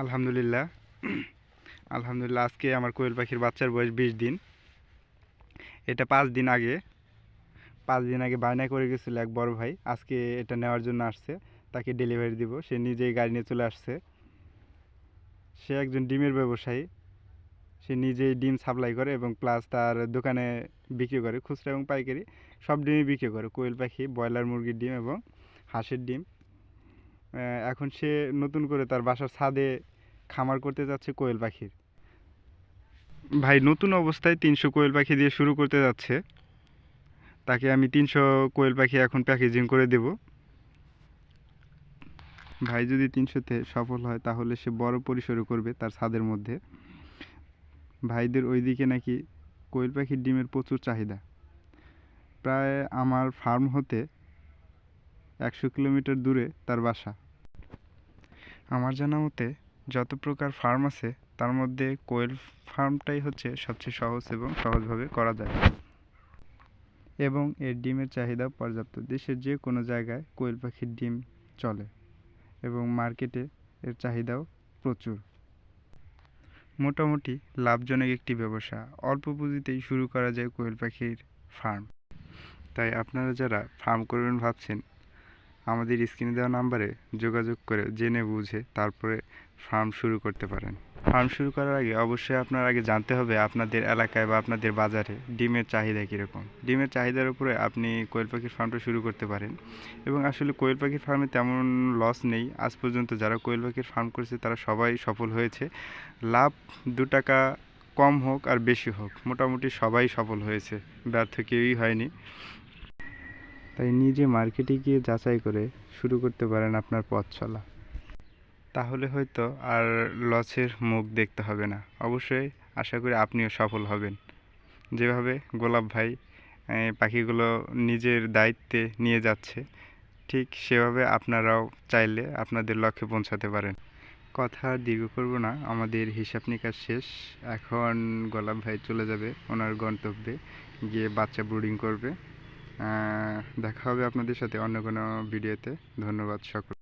আলহামদুলিল্লাহ। আলহামদুলিল্লাহ, আজকে আমার কোয়েল পাখির বাচ্চার বয়স 20 দিন। এটা 5 দিন আগে বায়না করে গেছিল এক বড় ভাই, আজকে এটা নেওয়ার জন্য আসছে। তাকে ডেলিভারি দিব, সে নিজেই গাড়ি নিয়ে চলে আসছে। সে একজন ডিমের ব্যবসায়ী। সে নিজেই ডিম সাপ্লাই করে এবং প্লাস তার দোকানে বিক্রি করে, খুচরা এবং পাইকারি সব ডিমই বিক্রি করে। কোয়েল পাখি, ব্রয়লার মুরগির ডিম এবং হাঁসের ডিম। এখন সে নতুন করে তার বাসার ছাদে খামার করতে যাচ্ছে কোয়েল পাখির। ভাই নতুন অবস্থায় 300 কোয়েল পাখি দিয়ে শুরু করতে যাচ্ছে। তাকে আমি 300 কোয়েল পাখি এখন প্যাকেজিং করে দেব। ভাই যদি 300-তে সফল হয় তাহলে সে বড় পরিসরে করবে তার ছাদের মধ্যে। ভাইদের ওইদিকে নাকি কোয়েল পাখির ডিমের প্রচুর চাহিদা। প্রায় আমার ফার্ম হতে 100 কিলোমিটার দূরে তার বাসা। আমার জানা মতে যত প্রকার ফার্ম আছে তার মধ্যে কোয়েল ফার্মটাই হচ্ছে সবচেয়ে সহজ এবং সহজভাবে করা যায়, এবং এর ডিমের চাহিদা পর্যাপ্ত। দেশের যে কোনো জায়গায় কোয়েল পাখির ডিম চলে এবং মার্কেটে এর চাহিদাও প্রচুর। মোটামুটি লাভজনক একটি ব্যবসা, অল্প পুঁজিতেই শুরু করা যায় কোয়েল পাখির ফার্ম। তাই আপনারা যারা ফার্ম করবেন ভাবছেন, আমাদের স্ক্রিনে দেওয়া নাম্বারে যোগাযোগ করে জেনে বুঝে তারপরে ফার্ম শুরু করতে পারেন। ফার্ম শুরু করার আগে অবশ্যই আপনার আগে জানতে হবে আপনাদের এলাকায় বা আপনাদের বাজারে ডিমের চাহিদা কীরকম। ডিমের চাহিদার উপরে আপনি কোয়েল পাখির ফার্মটা শুরু করতে পারেন। এবং আসলে কোয়েল পাখির ফার্মে তেমন লস নেই। আজ পর্যন্ত যারা কোয়েল পাখির ফার্ম করেছে তারা সবাই সফল হয়েছে। লাভ 2 টাকা কম হোক আর বেশি হোক, মোটামুটি সবাই সফল হয়েছে, ব্যর্থ কেউই হয়নি। তাই নিজে মার্কেটে গিয়ে যাচাই করে শুরু করতে পারেন আপনার পথ চলা। তাহলে হয়তো আর লসের মুখ দেখতে হবে না। অবশ্যই আশা করি আপনিও সফল হবেন। যেভাবে গোলাপ ভাই পাখিগুলো নিজের দায়িত্বে নিয়ে যাচ্ছে, ঠিক সেভাবে আপনারাও চাইলে আপনাদের লক্ষ্যে পৌঁছাতে পারেন। কথা আর দীর্ঘ করব না, আমাদের হিসাব নিকাশ শেষ। এখন গোলাপ ভাই চলে যাবে ওনার গন্তব্যে, গিয়ে বাচ্চা ব্রুডিং করবে। দেখা হবে আপনাদের সাথে অন্য কোনো ভিডিওতে। ধন্যবাদ সকল।